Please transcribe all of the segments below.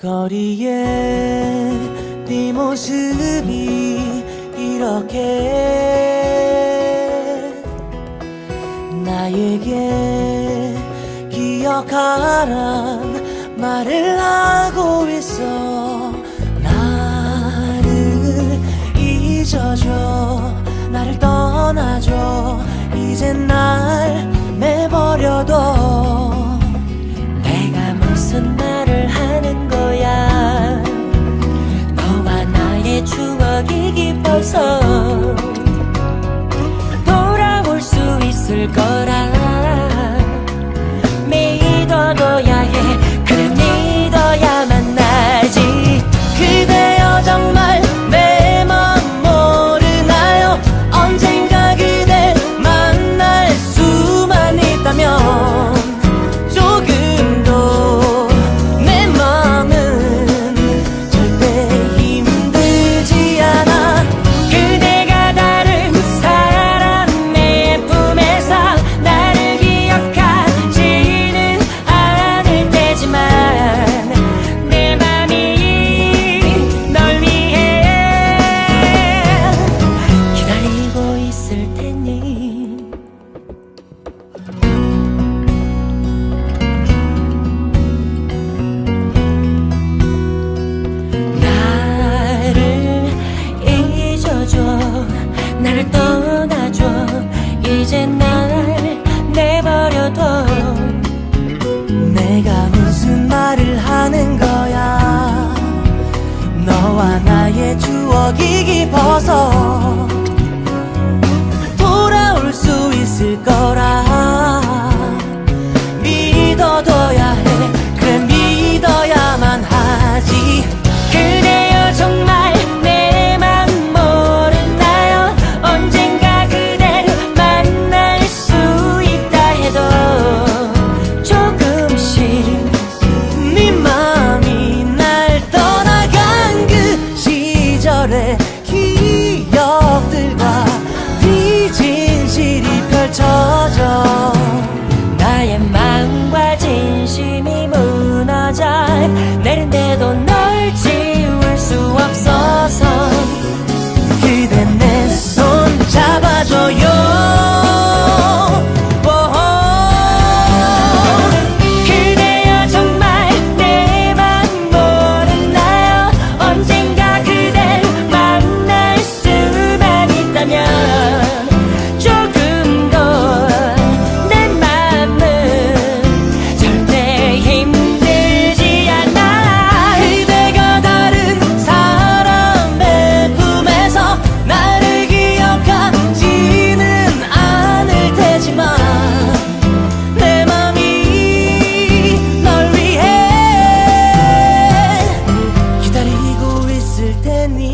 거리에 네 모습이 이렇게 나에게 기억하란 말을 하고 있어. 나를 잊어줘, 나를 떠나줘. 이젠 날 내버려둬. 내가 무슨 말을 하는 거야. 너와 나의 추억이 깊어서 돌아올 수 있을 거라 믿어둬야 해. 그래 믿어야만 나지. 그대여 정말 내 맘 모르나요? 언젠가 그댈 만날 수만 있다면 조금도 내 맘은 절대 힘들지 않아. 그대가 다른 사람의 품에서 나를 기억하지는 않을 테지만 내 맘이 널 위해 기다리고 있을 테니. 나를 잊어줘, 나를 떠나줘. 이제 날 내버려둬. 내가 무슨 말을 하는 거야. 너와 나의 추억이 깊어서 돌아올 수 있을 거라 믿어둬야 해. 그래 믿어야만 하지. 그대여 정말 내 맘 모르나요? 언젠가 그대를 만날 수 있다 해도 조금씩 네 맘이 날 떠나간 그 시절의 기억들과 빚진 실이 펼쳐져. 나의 마음과 진심이 무너져 내린데도 널 지울 수 없어서 그대 내 손 잡아줘요. 그대여 정말 내 맘 모르나요? 언젠가 그댈 만날 수만 있다면 조금 더 내 맘은 절대 힘들지 않아. 그대가 다른 사람의 품에서 나를 기억하지는 않을 테지만 내 맘이 널 위해 기다리고 있을 테니.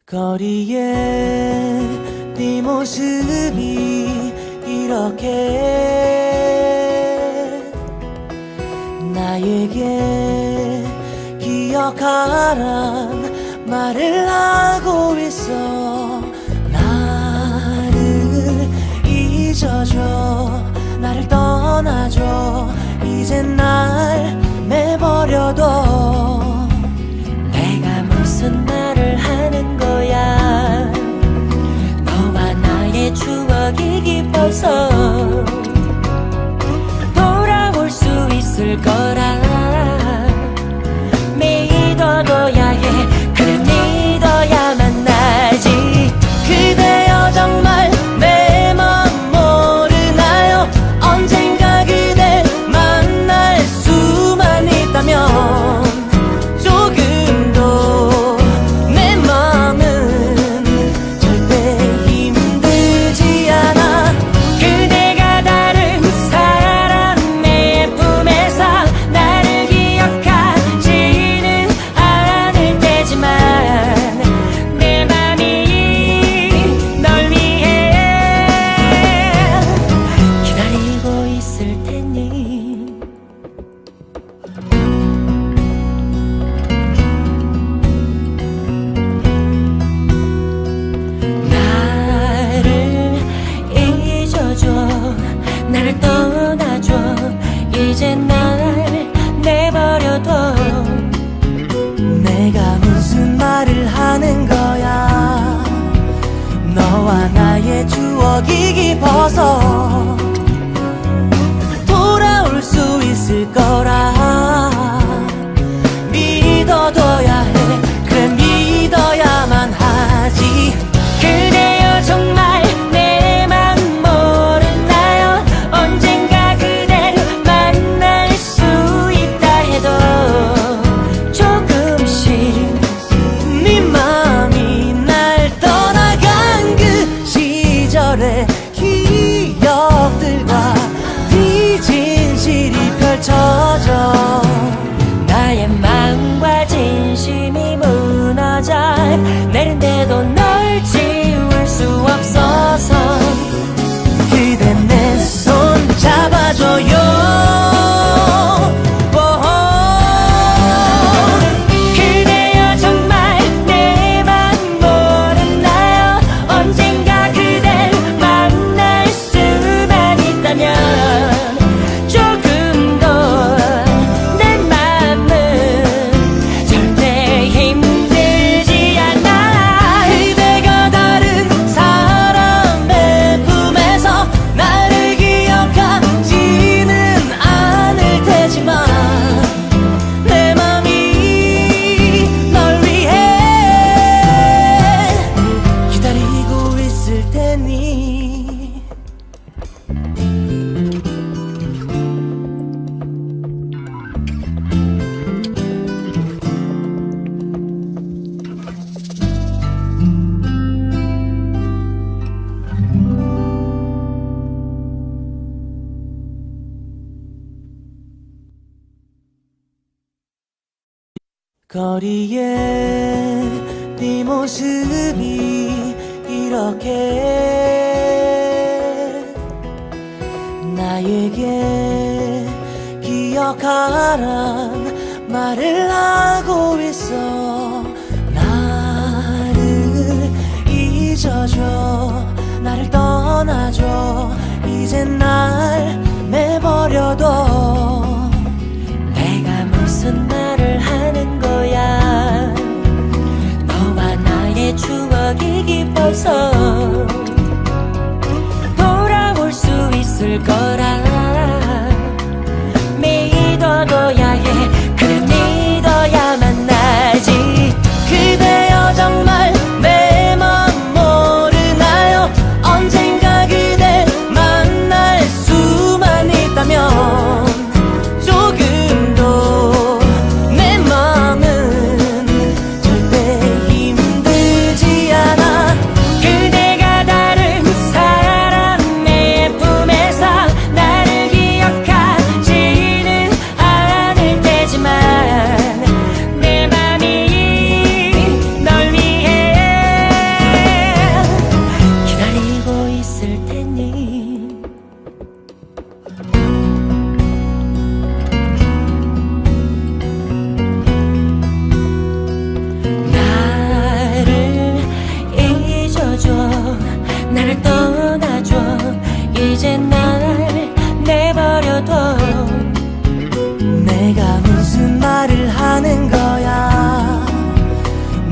거리에 네 모습이 이렇게 나에게 기억하란 말을 하고 있어. 나를 잊어줘, 나를 떠나줘. 이젠 날 내버려둬. 내가 무슨 말을 하는 거야. 너와 나의 추억이 깊어서 돌아올 수 있을 거라 믿어둬야 해. 그래 믿어야만 나지. 그대여 정말 내 맘 모르나요? 언젠가 그댈 만날 수만 있다면 조금도 내 맘은 절대 힘들지 않아. 그대가 너와 나의 추억이 깊어서 돌아올 수 있을 거라 믿어둬야 해. 그래 믿어야만 하지. 그대여 정말 내 맘 모르나요? 언젠가 그댈 만날 수 있다 해도 조금씩 네 맘이 날 떠나간 그 시절의 기억들과 네 진실이 펼쳐져 나의 마음과 진심이 무너져 내린데도 널 지울 수 없어서 그대 내 손 잡아줘요. 그대여 정말 내 맘 모르나요? 언젠가 그댈 만날 수만 있다면 조금 더 내 맘은 절대 힘들지 않아. 그대가 다른 사람의 품에서 나를 기억하지는 않을 테지만 내 맘이 널 위해 기다리고 있을 테니. 거리에 네 모습이 이렇게 나에게 기억하란 말을 하고 있어. 나를 잊어줘, 나를 떠나줘. 이제 날 내버려둬. 내가 무슨 말을 하는 거야. 너와 나의 추억이 깊어서 돌아올 수 있을 거라 믿어둬야 해. 그래 믿어야만 나지. 그대여 정말 내 맘 모르나요? 언젠가 그댈 만날 수만 있다면 조금도 내 맘은 절대 힘들지 않아. 그대가 다른 사람의 품에서 나를 기억하지는 않을 테지만 내 맘이 널 위해 기다리고 있을 테니. 나를 잊어줘, 나를 떠나줘. 이제 날 내버려둬. 내가 무슨 말을 하는 거야.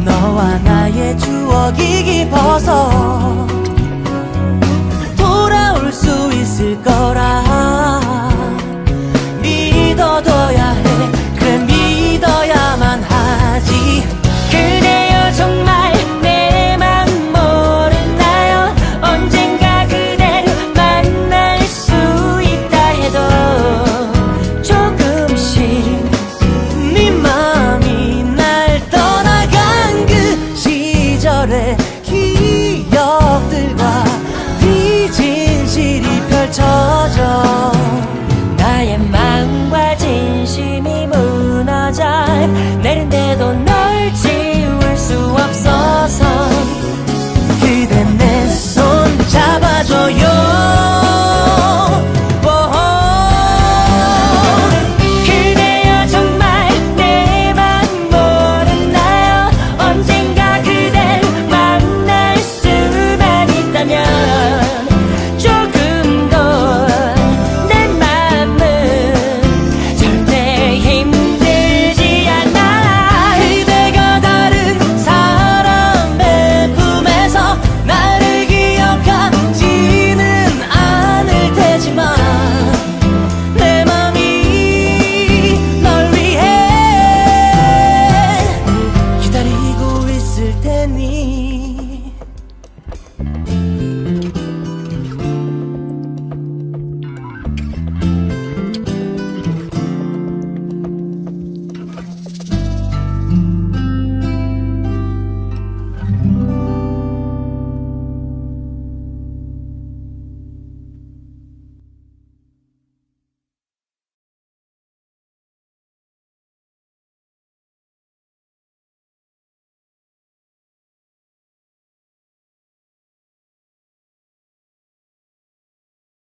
너와 나의 추억이 깊어서